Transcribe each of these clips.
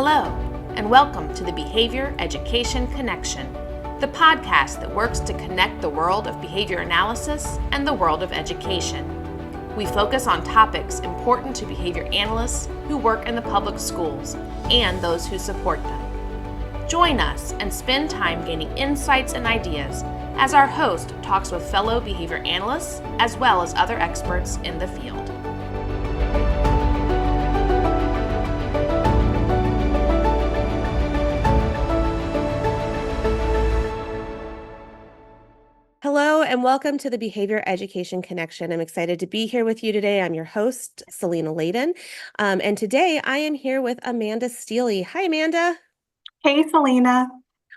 Hello, and welcome to the Behavior Education Connection, the podcast that works to connect the world of behavior analysis and the world of education. We focus on topics important to behavior analysts who work in the public schools and those who support them. Join us and spend time gaining insights and ideas as our host talks with fellow behavior analysts as well as other experts in the field. Hello, and welcome to the Behavior Education Connection. I'm excited to be here with you today. I'm your host, Selena Layden, and today I am here with Amanda Steely. Hi, Amanda. Hey, Selena.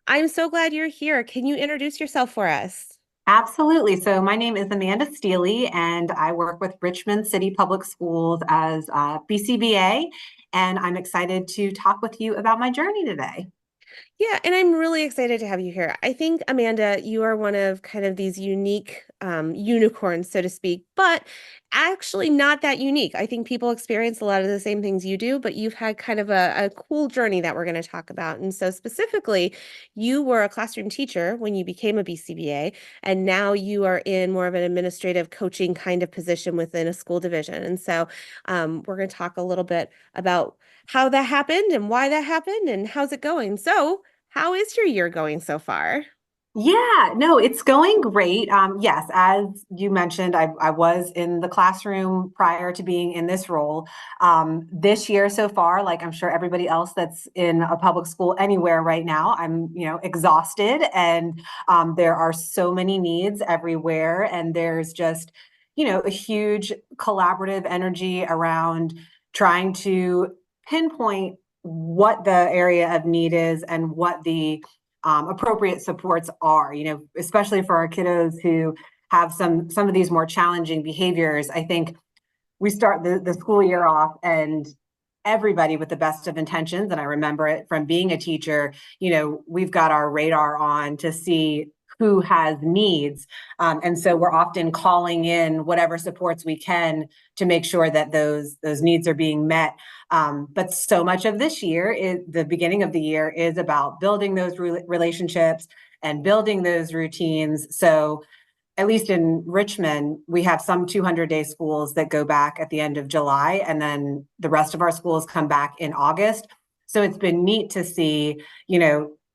I'm so glad you're here. Can you introduce yourself for us? Absolutely. So my name is Amanda Steely, and I work with Richmond City Public Schools as BCBA, and I'm excited to talk with you about my journey today. Yeah, and I'm really excited to have you here. I think, Amanda, you are one of kind of these unique unicorns, so to speak, but actually not that unique. I think people experience a lot of the same things you do, but you've had kind of a cool journey that we're going to talk about. And so specifically, you were a classroom teacher when you became a BCBA, and now you are in more of an administrative coaching kind of position within a school division. And so we're going to talk a little bit about how that happened and why that happened and how's it going. So how is your year going so far? Yeah, no, it's going great. Yes, as you mentioned, I was in the classroom prior to being in this role. This year so far, like I'm sure everybody else that's in a public school anywhere right now, I'm, exhausted, and there are so many needs everywhere, and there's just, a huge collaborative energy around trying to pinpoint what the area of need is and what the appropriate supports are, especially for our kiddos who have some of these more challenging behaviors. I think we start the school year off and everybody with the best of intentions, and I remember it from being a teacher, we've got our radar on to see who has needs. And so we're often calling in whatever supports we can to make sure that those needs are being met. But so much of this year, the beginning of the year, is about building those relationships and building those routines. So at least in Richmond, we have some 200-day schools that go back at the end of July, and then the rest of our schools come back in August. So it's been neat to see,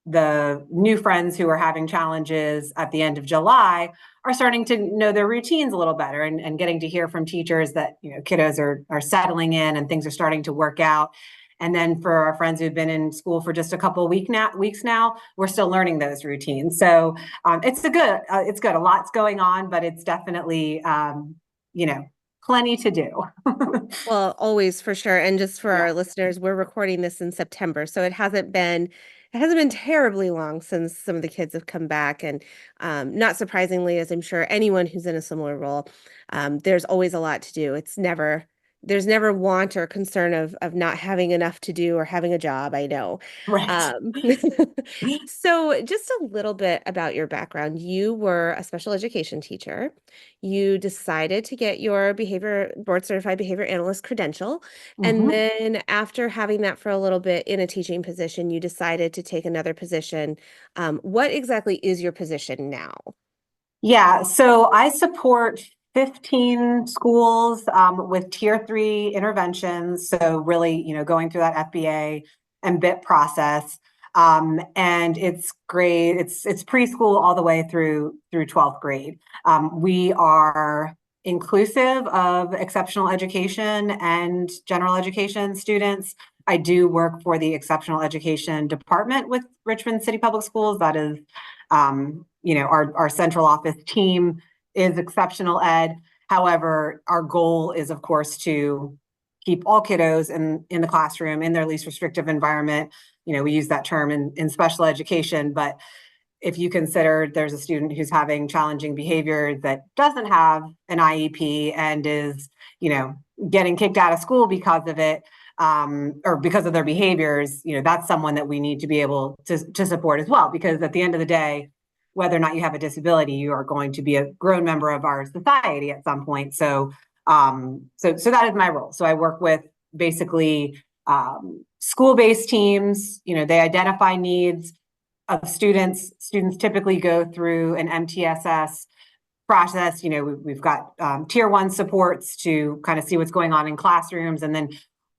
the new friends who are having challenges at the end of July are starting to know their routines a little better, and getting to hear from teachers that, kiddos are settling in and things are starting to work out. And then for our friends who've been in school for just a couple of weeks now, we're still learning those routines. So it's good. A lot's going on, but it's definitely, plenty to do. Well, always for sure. And just for Yeah. our listeners, we're recording this in September, so it hasn't been terribly long since some of the kids have come back. And not surprisingly, as I'm sure anyone who's in a similar role, there's always a lot to do. There's never want or concern of not having enough to do or having a job, I know. Right. Um, so just a little bit about your background. You were a special education teacher. You decided to get your board certified behavior analyst credential. And Mhm. then after having that for a little bit in a teaching position, you decided to take another position. What exactly is your position now? Yeah, so I support 15 schools with tier 3 interventions. So really, going through that FBA and BIP process. And it's grade, it's preschool all the way through 12th grade. We are inclusive of exceptional education and general education students. I do work for the exceptional education department with Richmond City Public Schools. That is our central office team is exceptional ed. However, our goal is, of course, to keep all kiddos in the classroom in their least restrictive environment. We use that term in special education, but if you consider there's a student who's having challenging behavior that doesn't have an IEP and is, getting kicked out of school because of it, or because of their behaviors, that's someone that we need to be able to support as well. Because at the end of the day, whether or not you have a disability, you are going to be a grown member of our society at some point. So that is my role. So I work with basically School-based teams, they identify needs of students. Students typically go through an MTSS process. We've got tier one supports to kind of see what's going on in classrooms. And then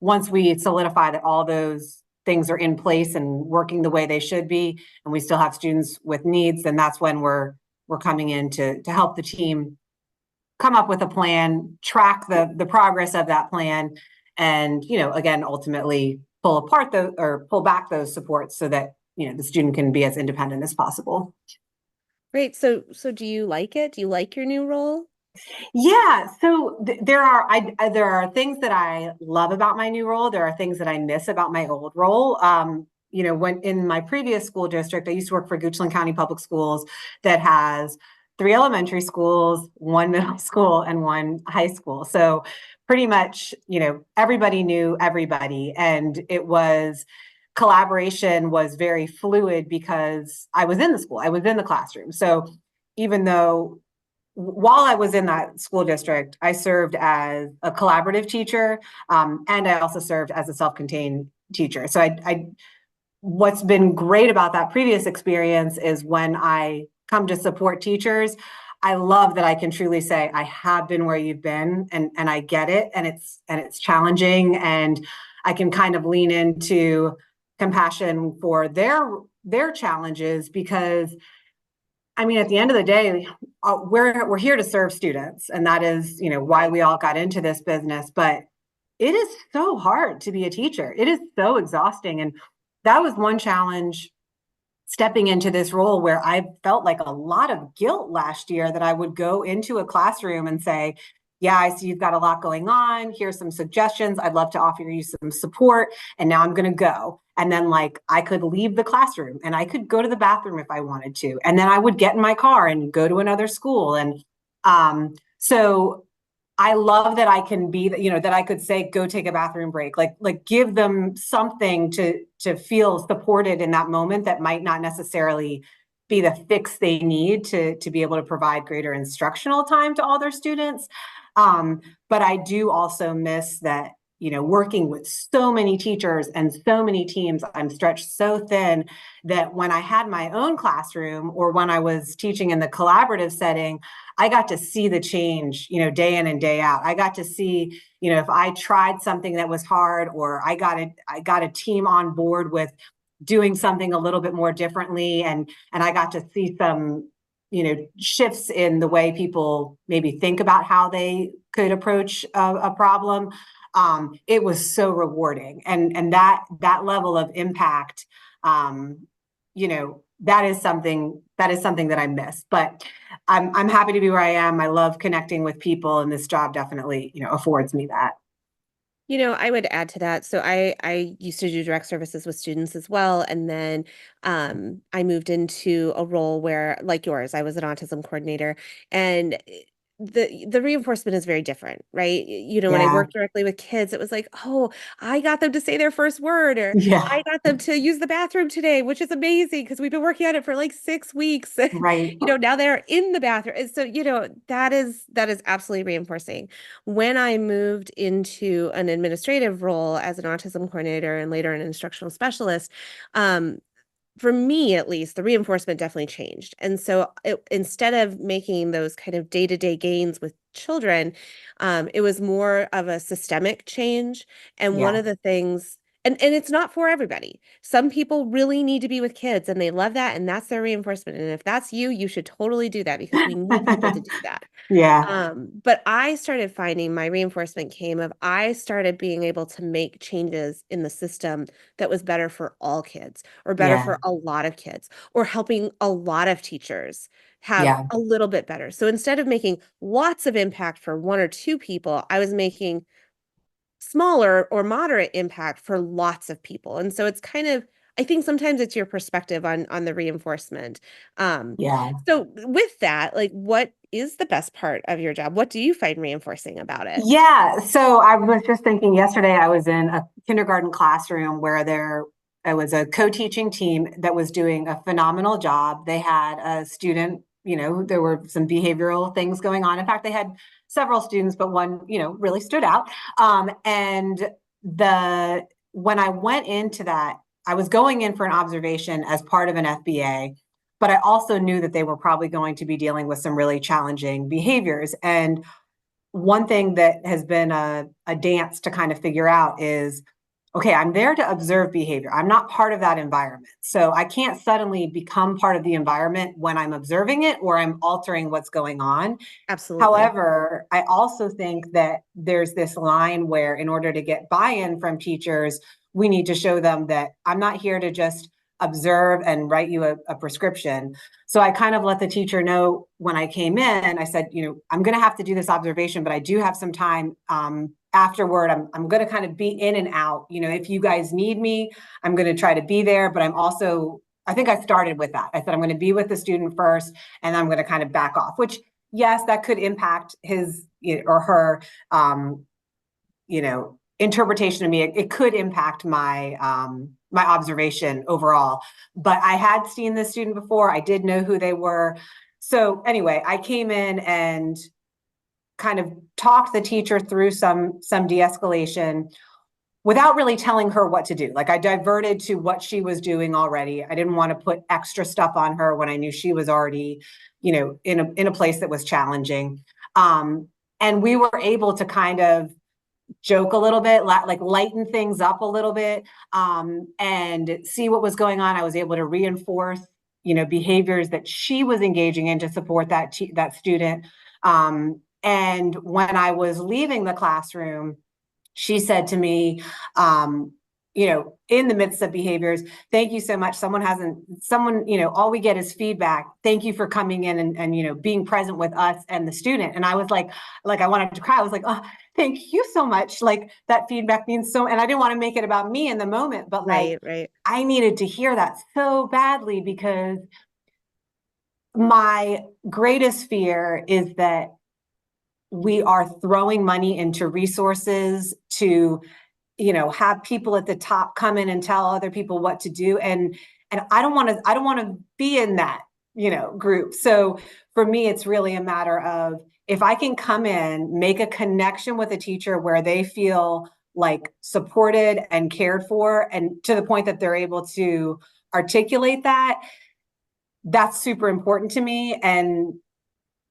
once we solidify that all those things are in place and working the way they should be, and we still have students with needs, then that's when we're coming in to help the team come up with a plan, track the progress of that plan, and again, ultimately pull back those supports so that the student can be as independent as possible. Great. So do you like it? Do you like your new role? Yeah, so there are things that I love about my new role. There are things that I miss about my old role. When in my previous school district, I used to work for Goochland County Public Schools that has 3 elementary schools, 1 middle school, and 1 high school. So pretty much, everybody knew everybody, and collaboration was very fluid because I was in the school, I was in the classroom. So even though while I was in that school district, I served as a collaborative teacher, and I also served as a self-contained teacher. So what's been great about that previous experience is when I come to support teachers, I love that I can truly say, I have been where you've been, and I get it, and it's challenging, and I can kind of lean into compassion for their challenges, because I mean, at the end of the day, we're here to serve students, and that is, why we all got into this business. But it is so hard to be a teacher. It is so exhausting, and that was one challenge stepping into this role, where I felt like a lot of guilt last year that I would go into a classroom and say, yeah, I see you've got a lot going on. Here's some suggestions. I'd love to offer you some support. And now I'm going to go. And then I could leave the classroom and I could go to the bathroom if I wanted to. And then I would get in my car and go to another school. And so I love that I can be, that I could say, go take a bathroom break, like give them something to feel supported in that moment that might not necessarily be the fix they need to be able to provide greater instructional time to all their students. But I do also miss that, working with so many teachers and so many teams, I'm stretched so thin that when I had my own classroom, or when I was teaching in the collaborative setting, I got to see the change, day in and day out. I got to see, if I tried something that was hard, or I got a team on board with doing something a little bit more differently, and I got to see some shifts in the way people maybe think about how they could approach a problem. It was so rewarding, and that level of impact, that is something that I miss. But I'm happy to be where I am. I love connecting with people, and this job definitely affords me that. I would add to that. So I used to do direct services with students as well, and then I moved into a role where, like yours, I was an autism coordinator, and the reinforcement is very different, right? When I Yeah, worked directly with kids, it was like, oh, I got them to say their first word, or yeah, I got them to use the bathroom today, which is amazing because we've been working on it for like 6 weeks. right. Now they're in the bathroom. And so, that is absolutely reinforcing. When I moved into an administrative role as an autism coordinator and later an instructional specialist, um, for me at least, the reinforcement definitely changed. And so instead of making those kind of day-to-day gains with children, it was more of a systemic change. And one Yeah. of the things, and it's not for everybody. Some people really need to be with kids and they love that, and that's their reinforcement. And if that's you, you should totally do that because we need people to do that. Yeah, But I started finding my reinforcement came of I started being able to make changes in the system that was better for all kids, or better yeah, for a lot of kids, or helping a lot of teachers have yeah, a little bit better. So instead of making lots of impact for one or two people, I was making smaller or moderate impact for lots of people. And so it's kind of, I think sometimes it's your perspective on the reinforcement. Um, yeah. so with that, like, what is the best part of your job? What do you find reinforcing about it? Yeah. So I was just thinking yesterday, I was in a kindergarten classroom where it was a co-teaching team that was doing a phenomenal job. They had a student, there were some behavioral things going on. In fact, they had several students, but one, really stood out. And the when I went into that, I was going in for an observation as part of an FBA, but I also knew that they were probably going to be dealing with some really challenging behaviors. And one thing that has been a dance to kind of figure out is, okay, I'm there to observe behavior. I'm not part of that environment. So I can't suddenly become part of the environment when I'm observing it or I'm altering what's going on. Absolutely. However, I also think that there's this line where, in order to get buy-in from teachers, we need to show them that I'm not here to just observe and write you a prescription. So I kind of let the teacher know when I came in, I said, I'm going to have to do this observation, but I do have some time afterward. I'm going to kind of be in and out. If you guys need me, I'm going to try to be there, but I think I started with that. I said, I'm going to be with the student first, and I'm going to kind of back off, which yes, that could impact his or her, interpretation of me. It could impact my observation overall. But I had seen this student before. I did know who they were. So anyway, I came in and kind of talked the teacher through some de-escalation without really telling her what to do. Like, I diverted to what she was doing already. I didn't want to put extra stuff on her when I knew she was already, in a place that was challenging. And we were able to kind of joke a little bit, like lighten things up a little bit, and see what was going on. I was able to reinforce, behaviors that she was engaging in to support that student. And when I was leaving the classroom, she said to me, in the midst of behaviors, thank you so much. All we get is feedback. Thank you for coming in and being present with us and the student. And I was like I wanted to cry. I was like, oh, thank you so much. Like, that feedback means so, and I didn't want to make it about me in the moment, but like, Right, right. I needed to hear that so badly, because my greatest fear is that we are throwing money into resources to have people at the top come in and tell other people what to do, and I don't want to be in that group. So for me, it's really a matter of, if I can come in, make a connection with a teacher where they feel like supported and cared for, and to the point that they're able to articulate that, that's super important to me. And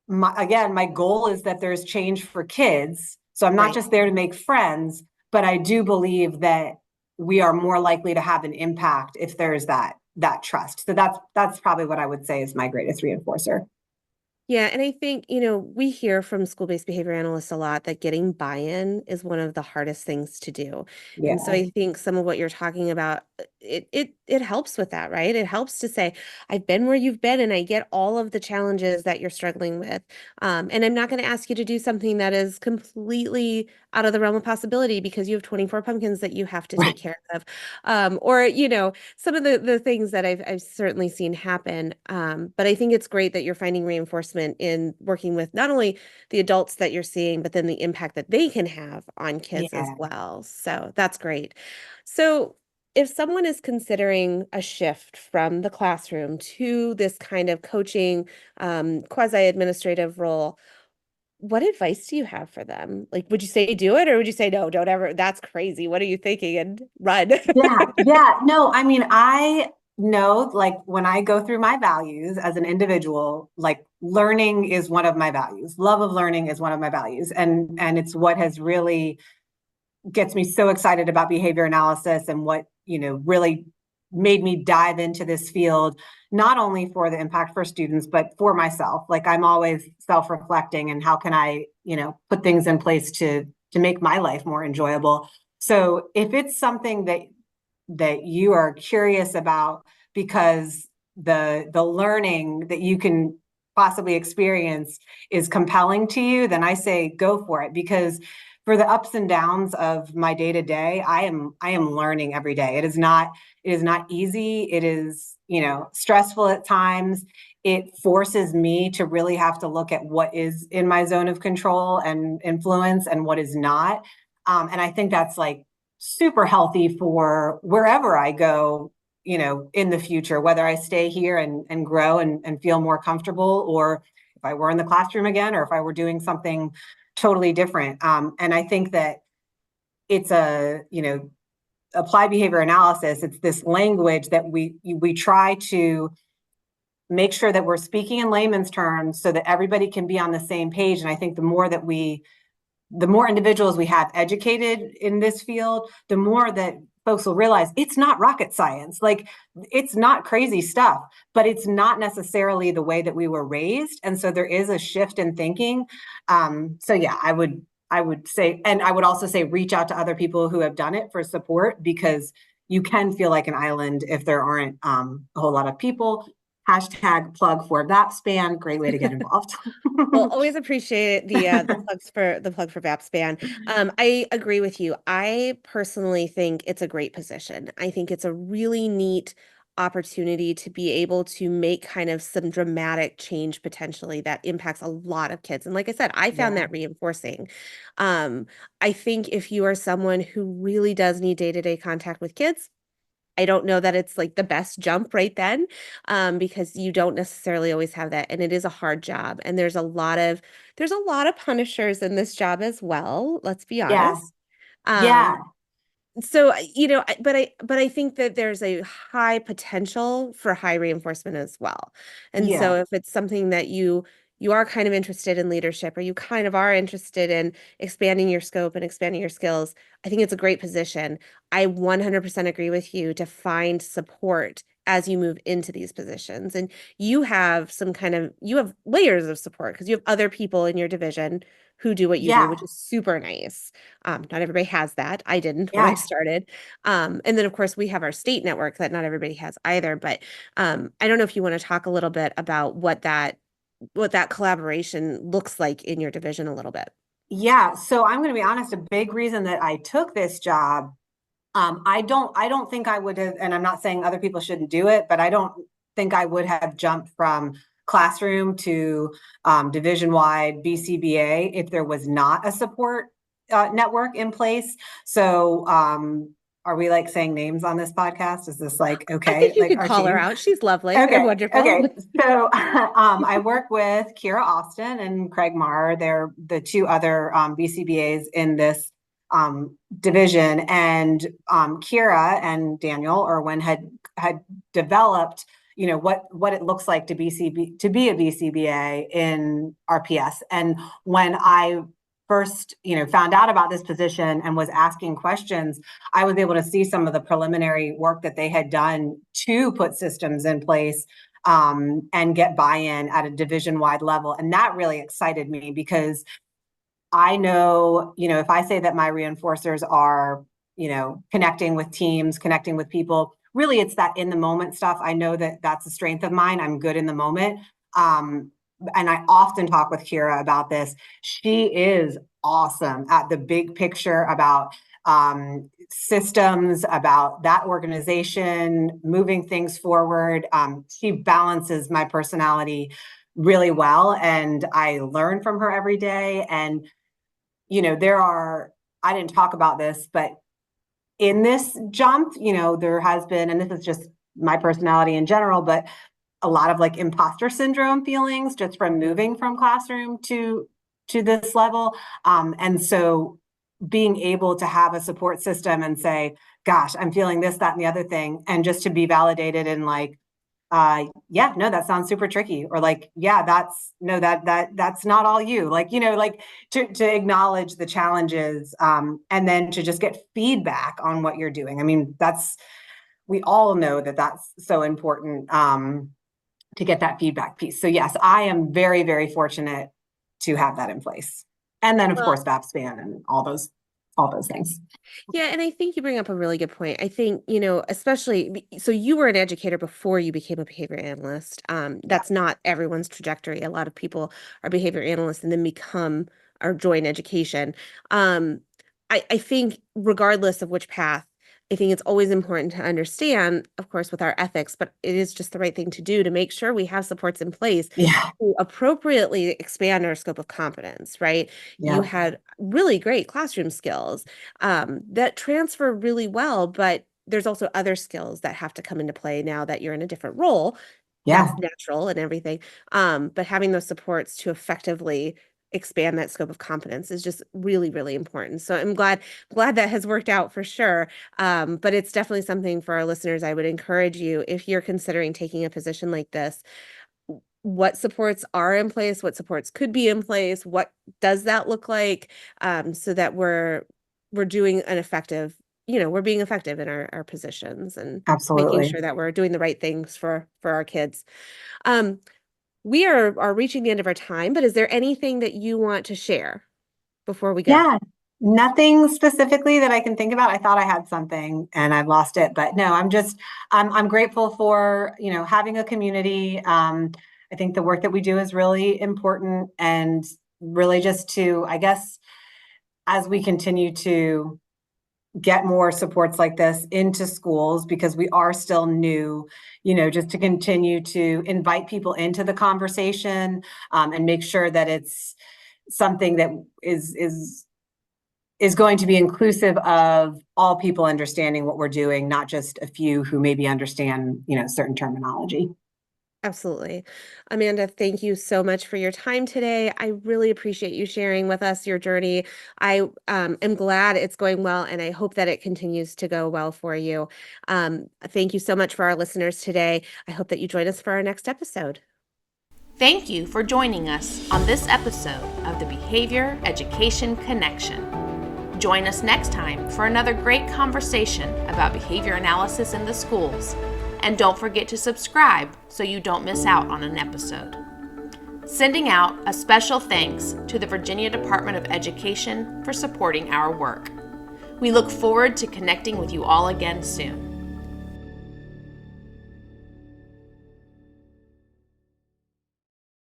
my goal is that there's change for kids. So I'm not Right. just there to make friends, but I do believe that we are more likely to have an impact if there's that trust. So that's probably what I would say is my greatest reinforcer. Yeah, and I think, we hear from school-based behavior analysts a lot that getting buy-in is one of the hardest things to do. And so Yeah. I think some of what you're talking about, it helps with that, right? It helps to say, I've been where you've been and I get all of the challenges that you're struggling with. And I'm not going to ask you to do something that is completely out of the realm of possibility because you have 24 pumpkins that you have to take care of. Or, some of the things that I've certainly seen happen. But I think it's great that you're finding reinforcement in working with not only the adults that you're seeing, but then the impact that they can have on kids as Yeah. well. So that's great. So if someone is considering a shift from the classroom to this kind of coaching, quasi-administrative role, what advice do you have for them? Like, would you say do it, or would you say no, don't ever, that's crazy. What are you thinking? And run. Yeah. Yeah. No, I mean, I know, like, when I go through my values as an individual, like, learning is one of my values. Love of learning is one of my values. And it's what has really gets me so excited about behavior analysis, and what, really made me dive into this field, not only for the impact for students, but for myself. Like, I'm always self-reflecting, and how can I, put things in place to make my life more enjoyable. So if it's something that you are curious about, because the learning that you can possibly experience is compelling to you, then I say go for it. Because for the ups and downs of my day to day, I am learning every day. It is not easy. It is, stressful at times. It forces me to really have to look at what is in my zone of control and influence, and what is not. And I think that's like super healthy for wherever I go, in the future, whether I stay here and grow and feel more comfortable, or if I were in the classroom again, or if I were doing something totally different. And I think that it's a, applied behavior analysis, it's this language that we try to make sure that we're speaking in layman's terms so that everybody can be on the same page. And I think the more individuals we have educated in this field, the more that folks will realize it's not rocket science. Like, it's not crazy stuff, but it's not necessarily the way that we were raised. And so there is a shift in thinking. So yeah, I would say, and I would also say, reach out to other people who have done it for support, because you can feel like an island if there aren't a whole lot of people. Hashtag plug for VAPSPAN, great way to get involved. Well, always appreciate the plug for VAPSPAN. I agree with you. I personally think it's a great position. I think it's a really neat opportunity to be able to make kind of some dramatic change potentially that impacts a lot of kids. And like I said, I found Yeah. that reinforcing. Um, I think if you are someone who really does need day-to-day contact with kids, I don't know that it's like the best jump right then, because you don't necessarily always have that, and it is a hard job. And there's a lot of punishers in this job as well. Let's be Yeah. honest. Um, Yeah. so but I think that there's a high potential for high reinforcement as well. And Yeah. so if it's something that you are kind of interested in leadership, or you kind of are interested in expanding your scope and expanding your skills, I think it's a great position. I 100% agree with you to find support as you move into these positions. And you have layers of support because you have other people in your division who do what you do, Yeah. which is super nice. Not everybody has that. I didn't when I Yeah. started. And then of course we have our state network that not everybody has either. But I don't know if you want to talk a little bit about what that collaboration looks like in your division a little bit. Yeah. So I'm going to be honest, a big reason that I took this job, I don't think I would have, and I'm not saying other people shouldn't do it, but I don't think I would have jumped from classroom to division-wide BCBA if there was not a support network in place. So are we like saying names on this podcast? Is this like I okay, think you like could our call her team? out. She's lovely and Okay, wonderful. okay. So I work with Kira Austin and Craig Marr. They're the two other BCBAs in this division. And Kira and Daniel Irwin had developed, what it looks like to be a BCBA in RPS. And when I first, found out about this position and was asking questions, I was able to see some of the preliminary work that they had done to put systems in place and get buy-in at a division-wide level. And that really excited me because I know, if I say that my reinforcers are, connecting with teams, connecting with people, really it's that in the moment stuff. I know that that's a strength of mine. I'm good in the moment. And I often talk with Kira about this. She is awesome at the big picture about systems, about that organization, moving things forward. She balances my personality really well, and I learn from her every day. And I didn't talk about this, but in this jump, there has been, and this is just my personality in general, but a lot of like imposter syndrome feelings just from moving from classroom to this level. And so being able to have a support system and say, gosh, I'm feeling this, that, and the other thing, and just to be validated and like, yeah, no, that sounds super tricky, or like, yeah, that's not all you, like, like to acknowledge the challenges, and then to just get feedback on what you're doing. I mean, we all know that that's so important, to get that feedback piece. So yes, I am very, very fortunate to have that in place. And then of Well, course VAPSPAN and all those things. yeah, and I think you bring up a really good point. I think, so you were an educator before you became a behavior analyst. Yeah. That's not everyone's trajectory. A lot of people are behavior analysts and then become or join education. Um, I think regardless of which path, I think it's always important to understand, of course, with our ethics, but it is just the right thing to do to make sure we have supports in place Yeah. to appropriately expand our scope of competence, right? You Yeah. had really great classroom skills that transfer really well, but there's also other skills that have to come into play now that you're in a different role. Yeah. That's natural and everything. But having those supports to effectively expand that scope of competence is just really, really important. So I'm glad that has worked out for sure. But it's definitely something for our listeners. I would encourage you, if you're considering taking a position like this, what supports are in place, what supports could be in place, what does that look like, so that we're doing an effective, we're being effective in our positions and making Absolutely. sure that we're doing the right things for our kids. Um, we are reaching the end of our time, but is there anything that you want to share before we go? Yeah, nothing specifically that I can think about. I thought I had something and I've lost it, but no, I'm grateful for, having a community. I think the work that we do is really important, and really just to, I guess, as we continue to get more supports like this into schools, because we are still new, just to continue to invite people into the conversation, and make sure that it's something that is going to be inclusive of all people understanding what we're doing, not just a few who maybe understand, certain terminology. Absolutely. Amanda, thank you so much for your time today. I really appreciate you sharing with us your journey. I am glad it's going well, and I hope that it continues to go well for you. Thank you so much for our listeners today. I hope that you join us for our next episode. Thank you for joining us on this episode of the Behavior Education Connection. Join us next time for another great conversation about behavior analysis in the schools. And don't forget to subscribe so you don't miss out on an episode. Sending out a special thanks to the Virginia Department of Education for supporting our work. We look forward to connecting with you all again soon.